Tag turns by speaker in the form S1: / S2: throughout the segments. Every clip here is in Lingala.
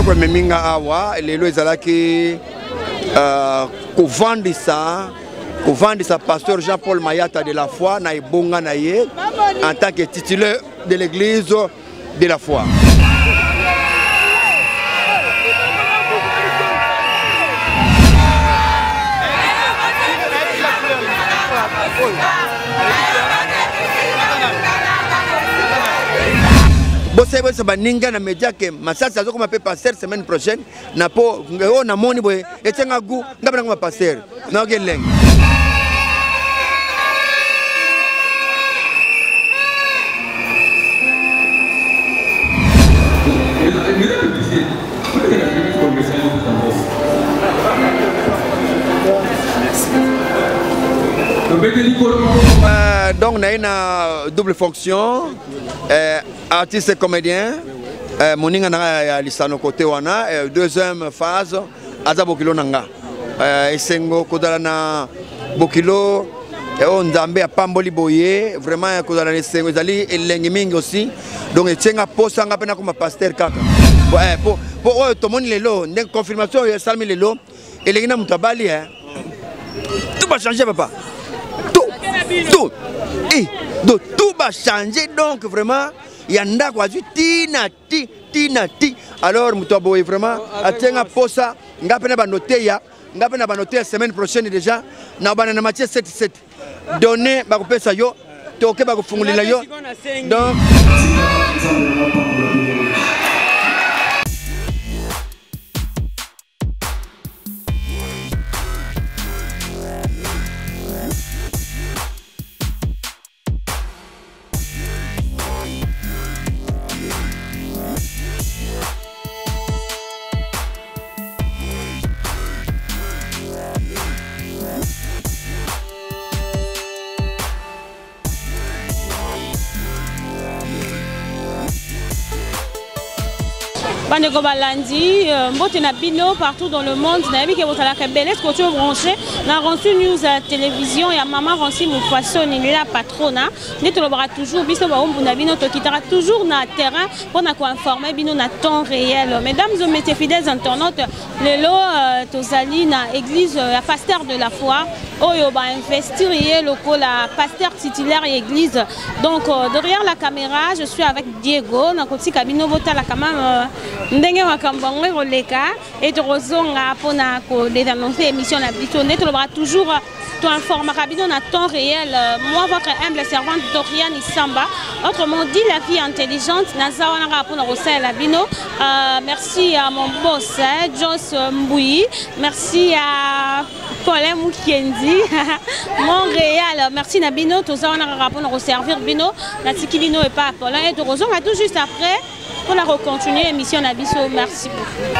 S1: eloko meminga awa lelo ezalaki kovandisa pasteur Jean-Paul Mayata de la foi na ebonga na ye en tant que titulaire de l'église de la foi. Bosse baninga na média que Massasi azo comme pasteur semaine prochaine na po na moni boye etenga gu ngabana comme pasteur na geleng. Donc on a une double fonction, artiste et comédien. Moninga na lisano côté wana. Deuxième phase, aza bokilo nanga. Esengo kodala na bokilo. On Nzambe a pamboli boye. Vraiment kodala esengo ezali elengi mingi aussi. Donc etenga posa nga pena comme pasteur kaka. Pour tout le monde lelo, une confirmation salmi lelo. Elengi na mutabali tout va changer papa. Tout va changer, donc vraiment, il y a un tinati. Alors, Moutabo est vraiment, attenga posa, ngapena banoté la semaine prochaine déjà, na banana matière 7-7. Donner, bakopé sa yo, toke bakofungulila yo. Donc,
S2: Bandeko Balandi, mbote na bino partout dans le monde, na yebi ke botala ka belle est-ce que tu branché na Ransu News à télévision ya maman Ransi Moufasoni la patrona, ne te lobera toujours biso ba ombuna bino to kitara toujours na terrain pour na ko informer bino na temps réel. Mesdames et messieurs fidèles internautes, lelo tozali na église la pasteur de la foi oyo ba investir yé loko la pasteur titulaire église. Donc derrière la caméra, je suis avec Diego na koti kabino botala quand même ndenge makambangwe roleka et tozonga pona ko dénoncer émission na biso net lobra toujours to informer kabino na temps réel. Moi votre humble servante Dorian Isamba, autrement dit la vie intelligente nazawana ka pona rosa la bino. Merci à mon boss Joss Mboui, merci à Paul Moukendi Montréal, merci na bino tozawana ka pona servir bino na tikibino et pas Paul et tozonga tout juste après pour la recontinuer l'émission Nabiso. Merci beaucoup.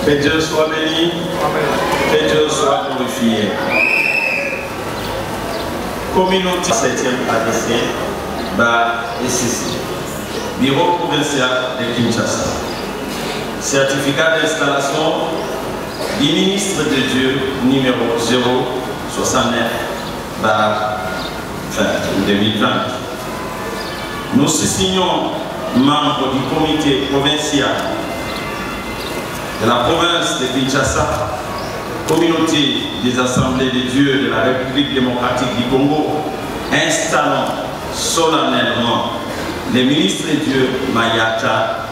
S3: Que Dieu soit béni, que Dieu soit glorifié. Communauté 7e ADC, SCC, Bureau provincial de Kinshasa. Certificat d'installation du ministre de Dieu numéro 069/2020. Nous signons membres du comité provincial de la province de Kinshasa, communauté des assemblées de Dieu de la République démocratique du Congo, installant solennellement les ministres de Dieu Mayata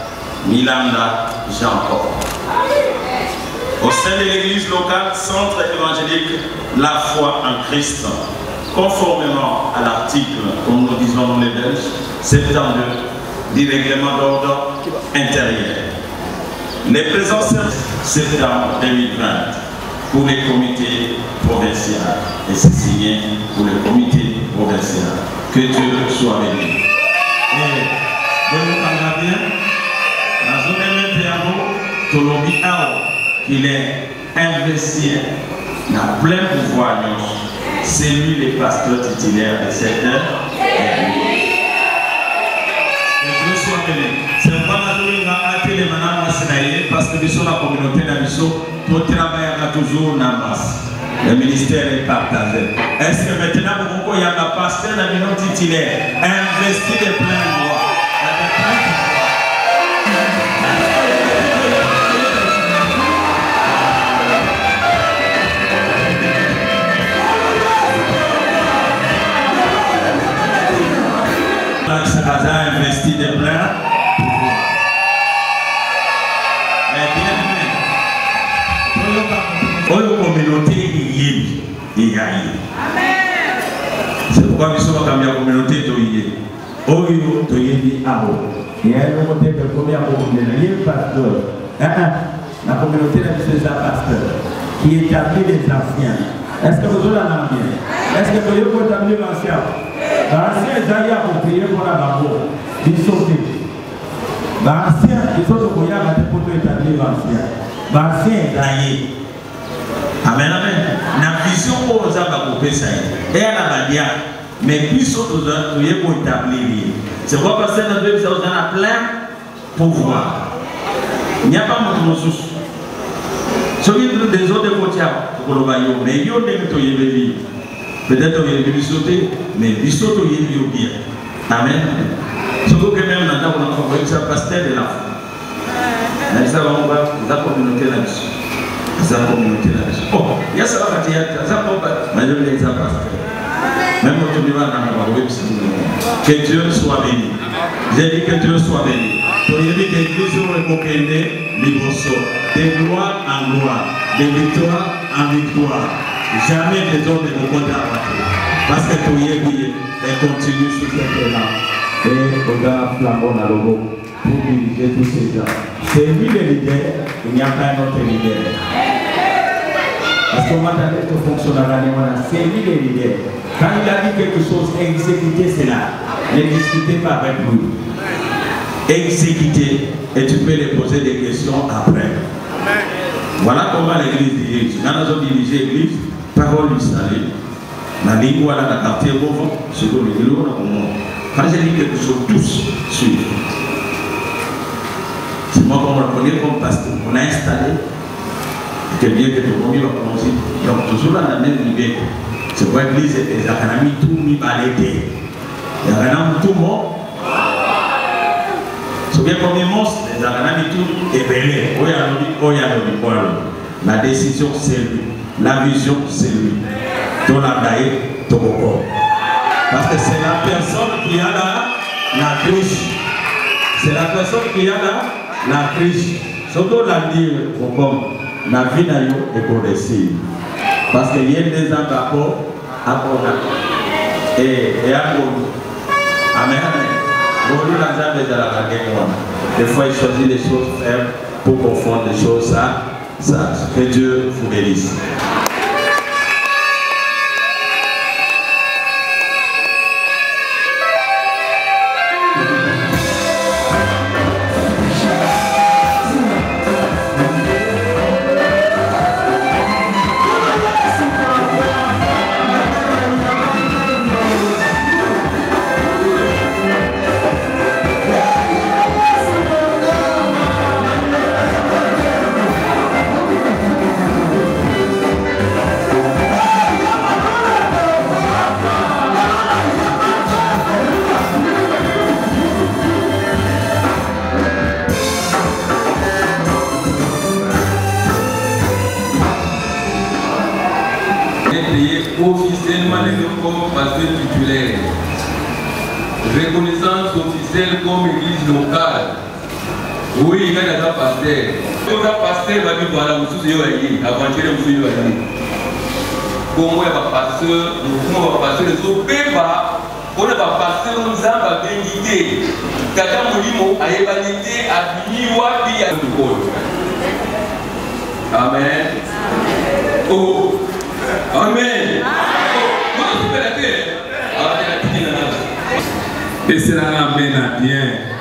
S3: Milanda Jean-Paul. Au sein de l'église locale, centre évangélique La foi en Christ, conformément à l'article, comme nous disons dans les Belges, 72 du règlement d'ordre intérieur. Les présents septembre 2020 pour les comités provinciaux et c'est signé pour les comités provinciaux. Que Dieu soit béni. Et vous nous bien, dans un même temps, qu'il est investi dans plein pouvoir, c'est lui le pasteur titulaire de cette heure. Que Dieu soit béni. C'est vraiment parce que la communauté n'a pour travailler toujours dans la masse. Le ministère est partagé. Est-ce que maintenant, il y a un pasteur dans le titulaire investi de plein droit? Investi de plein communauté c'est pourquoi nous sommes dans la communauté de la communauté de pasteur qui établit les anciens. Est-ce que vous avez un bien? Est-ce que vous pouvez établir l'ancien? L'ancien est déjà prier pour la barreau. Il saute. L'ancien, il saute pour établir l'ancien. L'ancien est daillé. Amen, amen. La vision pour nous avoir coupé ça. Et à la manière, mais puis surtout pour établir. C'est pourquoi parce que nous avons plein pouvoir. Il n'y a pas de ressources. Ce qui est des autres côtés, mais il y a des peut-être qu'il y a des sauter, mais il saute bien. Amen. Ce que même nous avons fait, c'est pasteur de la foi. Mais ça va, la communauté là-dessus. La communauté là-dessus. Oh, il y a ça là, il y a ça, mais je vais les pasteur. Même quand tu vas dans la web, que Dieu soit béni. J'ai dit que Dieu soit béni. Tu as dit que Dieu soit béni, de gloire en gloire, de victoire en victoire. Jamais des hommes ne vont pas abattre. Parce que tu es lié et continue sur cette terrain. Et on a flambeau dans le logo pour diriger tous ces gens. C'est lui le leader, il n'y a pas un autre leader. Parce qu'on m'a dit que fonctionnera, c'est lui le leader. Quand il a dit quelque chose, exécutez cela. Ne discutez pas avec lui. Exécutez et tu peux les poser des questions après. Voilà comment l'église dirige. Quand nous avons dirigé l'église, parole du salut. La ligne voilà dans le quartier Beauvau, c'est comme le vélo. Quand j'ai dit quelque chose, tous suivent. C'est moi qu'on reconnaît comme pasteur. On a installé. C'est bien que le premier va commencer. Donc toujours dans la même idée. C'est pourquoi l'église est tout mis balayé. Il y a un tout mort. C'est bien comme les monstres, les aranami tout est belé. La décision c'est lui. La vision c'est lui. Ton abdaï, ton coco. Parce que c'est la personne qui a la triche. C'est la personne qui a la triche. Surtout la dire comme la vie n'a eu et pour réussir. Parce qu'il y a des gens d'accord à Kona. Et à Kona. Amen. Des fois, il choisit des choses fermes pour confondre des choses ça. Que Dieu vous bénisse.
S4: comme pasteur titulaire. Reconnaissance officielle comme église locale. Oui, il y a un pasteur. Quand un pasteur va dire voilà, vous souvenez aventure, vous souvenez comment il va passer, comment va passer les autres bébés, on va passer nos âmes à bénité. Tata Moulimo a évanité à Biniwa Bia de Paul. Amen. Oh, Amen.
S3: Et c'est la Amen à bien.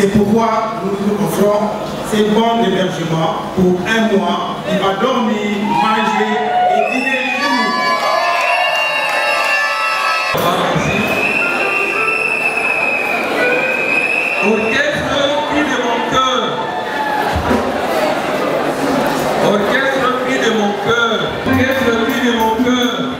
S5: C'est pourquoi nous nous offrons ces bons d'hébergement pour un mois. Il va dormir, manger et dîner chez nous.
S4: Orchestre cri de mon cœur. Orchestre cri de mon cœur. Orchestre cri de mon cœur.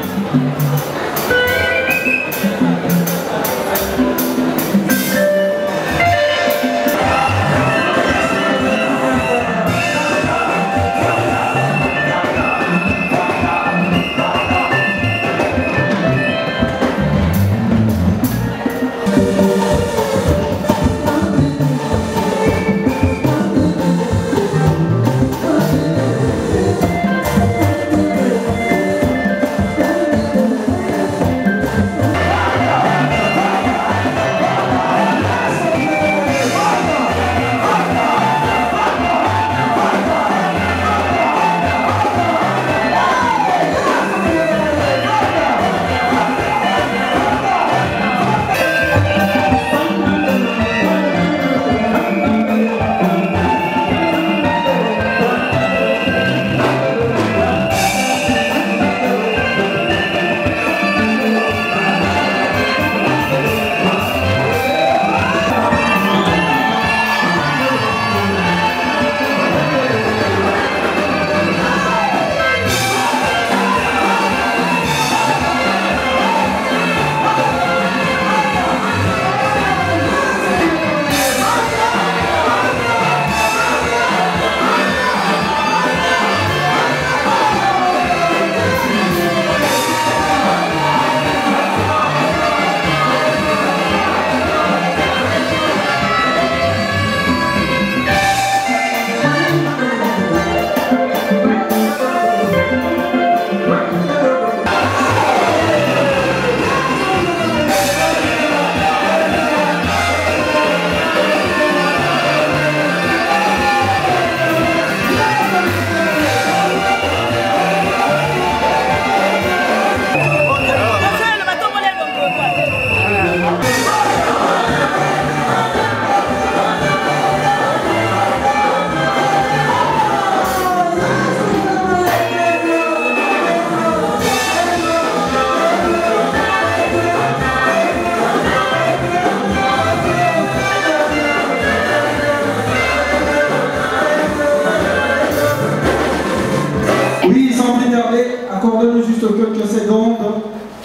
S3: sans plus tarder, accordez-nous juste quelques secondes.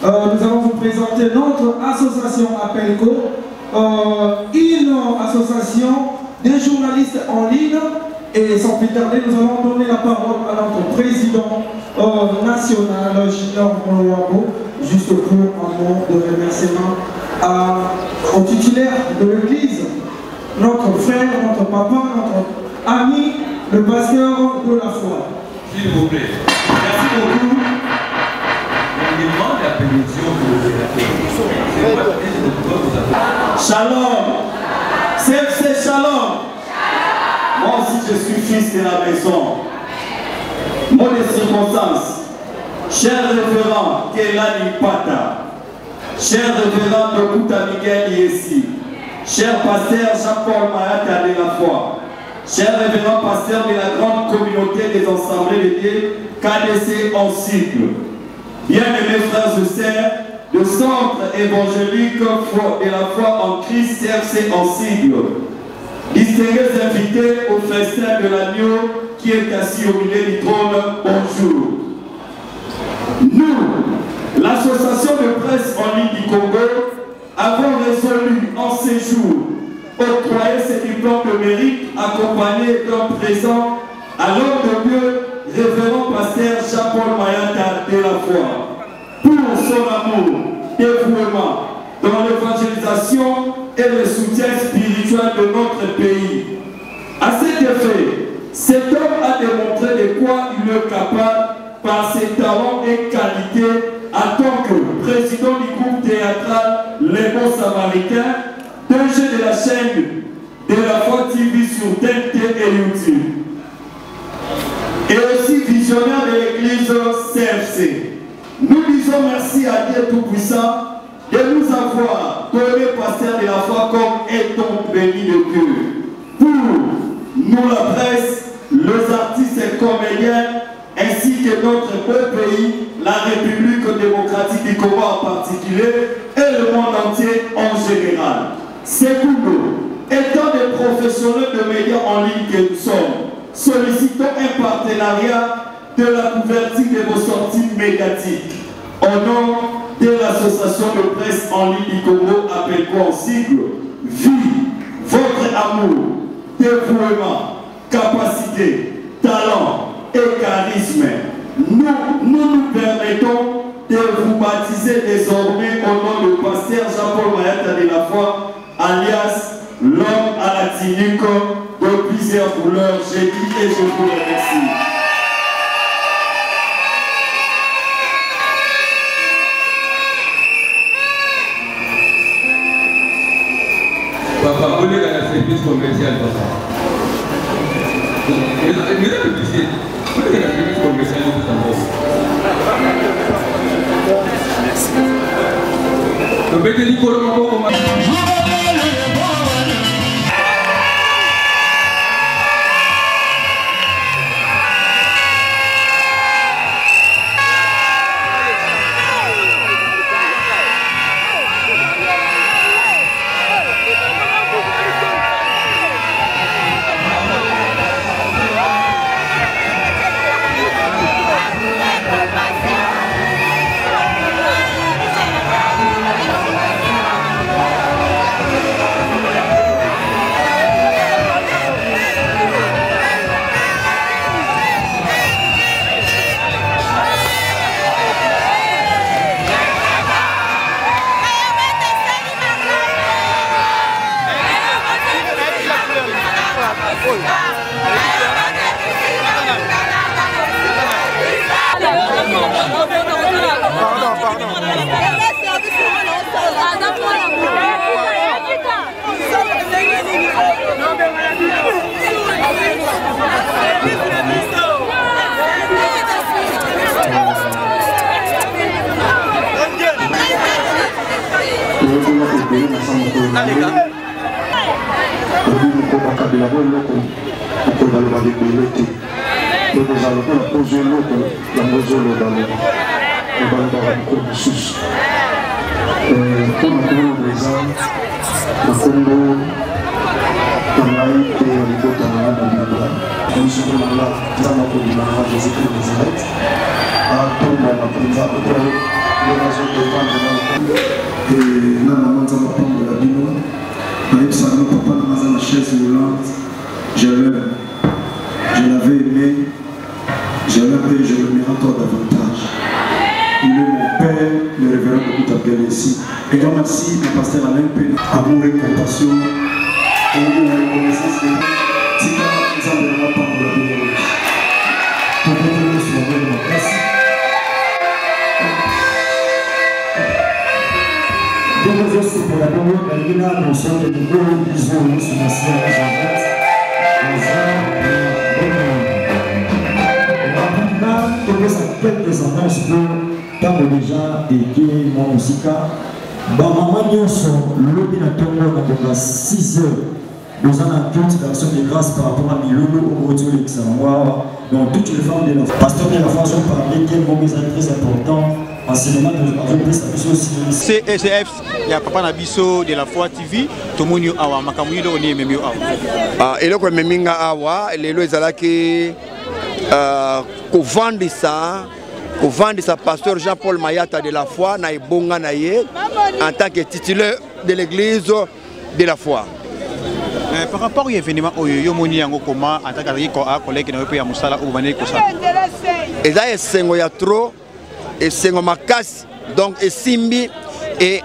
S3: Nous allons vous présenter notre association APELCO, une association des journalistes en ligne. Et sans plus tarder, nous allons donner la parole à notre président national, Junior Moloabo, juste pour un mot de remerciement au titulaire de l'église, notre frère, notre papa, notre ami, le pasteur de la foi.
S4: S'il vous plaît. Merci beaucoup. On demande la permission de
S6: Shalom. C'est Shalom. Moi aussi je suis fils de la maison. Moi des circonstances. Cher révérend Kelani Pata, cher révérend Dokuta Miguel Yessi, cher pasteur Jean-Paul Mayata de la foi, cher révérend pasteur de la grande communauté des Assemblées de Dieu, KDC en cycle, bien-aimés frères et sœurs, le centre évangélique de la foi en Christ CFC en sigle, distingués invités au festin de l'agneau qui est assis au milieu du trône, bonjour. Nous, l'association de presse en ligne du Congo, avons résolu en séjour octroyer ce diplôme de mérite accompagné d'un présent à l'homme de Dieu, révérend pasteur Jean-Paul Mayata de la foi, pour son amour, dévouement dans l'évangélisation et le soutien spirituel de notre pays. À cet effet, cet homme a démontré de quoi il est capable par ses talents et qualités en tant que président du groupe théâtral Les Bons Samaritains, DG de la chaîne de la foi TV sur TNT et YouTube. Et aussi visionnaire de l'église CFC. Nous disons merci à Dieu Tout-Puissant de nous avoir donné pasteur de la foi comme étant béni de Dieu. Pour nous la presse, les artistes et comédiens, ainsi que notre beau pays, la République démocratique du Congo en particulier, et le monde entier en général. C'est pour nous, étant des professionnels de médias en ligne que nous sommes, sollicitons un partenariat de la couverture de vos sorties médiatiques. Au nom de l'association de presse en ligne du Congo, APELCO en sigle, vie, votre amour, dévouement, capacité, talent et charisme, nous permettons de vous baptiser désormais au nom de pasteur Jean-Paul Mayata de la foi, alias l'homme à la tunique de plusieurs couleurs. J'ai dit et je vous remercie.
S4: Papa, vous voulez un service commercial, papa. Mesdames et messieurs, vous voulez un service commercial de tout d'abord. Le bébé Nicolas Moko, comment?
S7: Je l'avais aimé, je l'aimais, je le mérite encore davantage. Il est mon père, le révérend de Boutakel ici. Et donc merci, mon pasteur Alain P. Amour et compassion, et une reconnaissance de Tika, nous en donnera par la bénédiction. Pour que nous soyons dans la place. Donc, je suis pour la première, nous sommes de nouveau, nous sommes assis à la jardin. Quelques annonces pour tant déjà et mon musique. Maman Nyonso, le Binatongo, dans 6 heures, nous avons un culte d'action de grâce par rapport à Milolo, au Modio, l'Examoir, donc toutes les femmes de la pasteur de la foi, je parlais quel moment très important. Enseignement de
S8: CSF, il y a Papa Nabiso de la foi TV, tout le monde a Makamouni de Oni Memio Awa.
S1: Et là, comme Meminga Awa, les lois qui qu'on vende ça, pasteur Jean-Paul Mayata de la foi, na Ibonga Naye, en tant que titulaire de l'église de la foi.
S8: Par rapport à l'événement, Yomoni Yango Koma, en tant que collègue qui n'a pas eu à Moussala ou Mané Kosa.
S1: Et ça, c'est trop. Et c'est Makas, donc et Simbi, et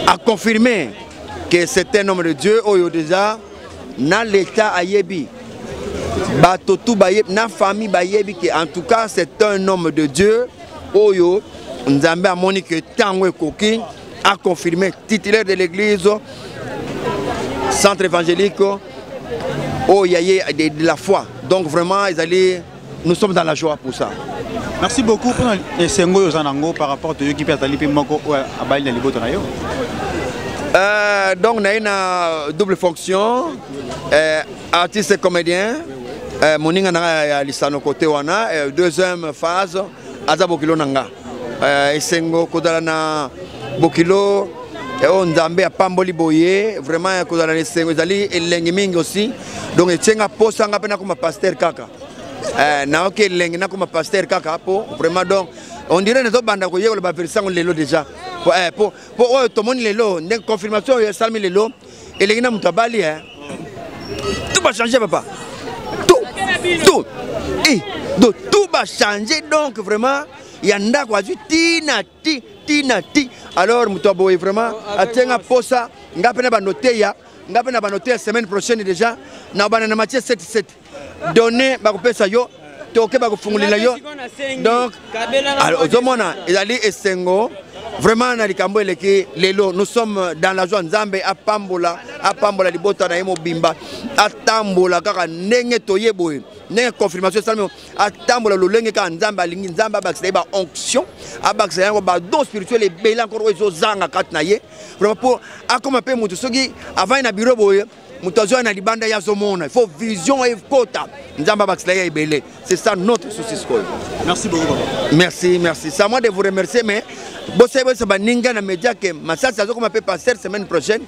S1: a confirmé que c'est un homme de Dieu, Oyo déjà, dans l'état Ayebi, Batotou Bayebi, dans la famille Bayebi, en tout cas c'est un homme de Dieu, Oyo, Nzambe a moni que Tango Koki a confirmé, titulaire de l'église, centre évangélique, Oyaye de la foi. Donc vraiment, nous sommes dans la joie pour ça.
S8: Merci beaucoup pour les Sengo Zanango par rapport à ce qui peut être lié à Baïl Liboto.
S1: Donc, on a une double fonction, artiste et comédien. Moninga na lisano côté wana. Deuxième phase, Aza Bokilo Nanga. Sengo Kodala na Bokilo, Nzambe a Pamboli Boye, vraiment Kodala na Sengo Zali et Lengimingi aussi. Donc, il tient à poser un peu comme pasteur Kaka. Na ok lengina comme pasteur Kaka po vraiment donc on dirait les autres bandes ko yego ba version lelo déjà pour tout monde lelo une confirmation ya salmi lelo et lengina mutabali tout va changer papa tout et donc tout va changer donc vraiment yanda kwa tina ti alors mutabo vraiment atenga posa ngapena ba noter ya ngapena ba noter semaine prochaine déjà na bana na Matthieu 7:7 donner bakopesa yo toke bakofungulila yo donc alors ozomona ezali esengo vraiment na likambo eleki lelo nous sommes dans la joie Nzambe apambola libota na yemo bimba atambola kaka ndenge toyeboye ndenge confirmation salmo atambola lolenge ka Nzambe alingi Nzambe abakisa ba onction abakisa yango ba don spirituel ebela encore ezozanga kat na ye vraiment pour akoma pe mutu soki avant na bureau boye. Il faut vision et quota. C'est ça notre souci.
S8: Merci beaucoup.
S1: Merci. C'est à moi de vous remercier, mais c'est un média que ma sœur comme peut passer semaine prochaine.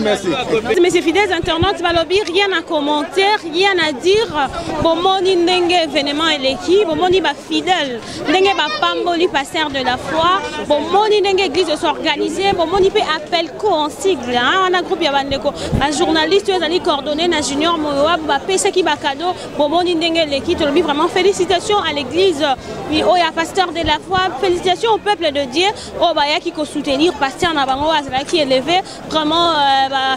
S1: Merci.
S2: Mais ces fidèles internautes, rien à commenter, rien à dire. Bomoni ndenge événement eleki, bomoni ba fidèle, ndenge ba pamboli pasteur de la foi, bomoni ndenge église s'organiser, bomoni pe appel co en sigle, on a groupe ya bandeko, ba journaliste ezali coordonné na junior Moyoab, ba pesa ki ba cadeau, bomoni ndenge eleki, to lobi vraiment félicitations à l'église, oh ya pasteur de la foi, félicitations au peuple de Dieu, oh ba ya ki ko soutenir pasteur na bango azala ki élevé, vraiment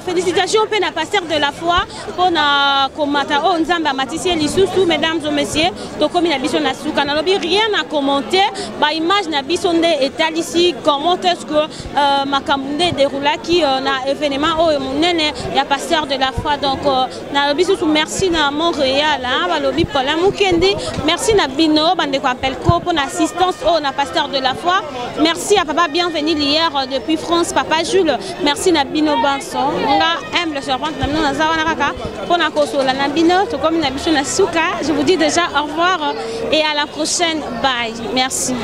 S2: félicitations pour la pasteur de la foi pour na komata o nzamba matisier lisusu mesdames et messieurs to comme na biso na suka na lobi rien à commenter ba image na biso nde etal ici comment est-ce que makambo déroula qui na événement o monene ya pasteur de la foi donc na lobi sous merci na Montréal ba lobi Paula Mukendi merci na bino bande ko appel ko pour l'assistance au na pasteur de la foi merci à papa bienvenue hier depuis France papa Jules merci na bino Banson nga humble servante na nous na kaka pona kosola na bino to comme na biso na suka je vous dis déjà au revoir et à la prochaine bye merci.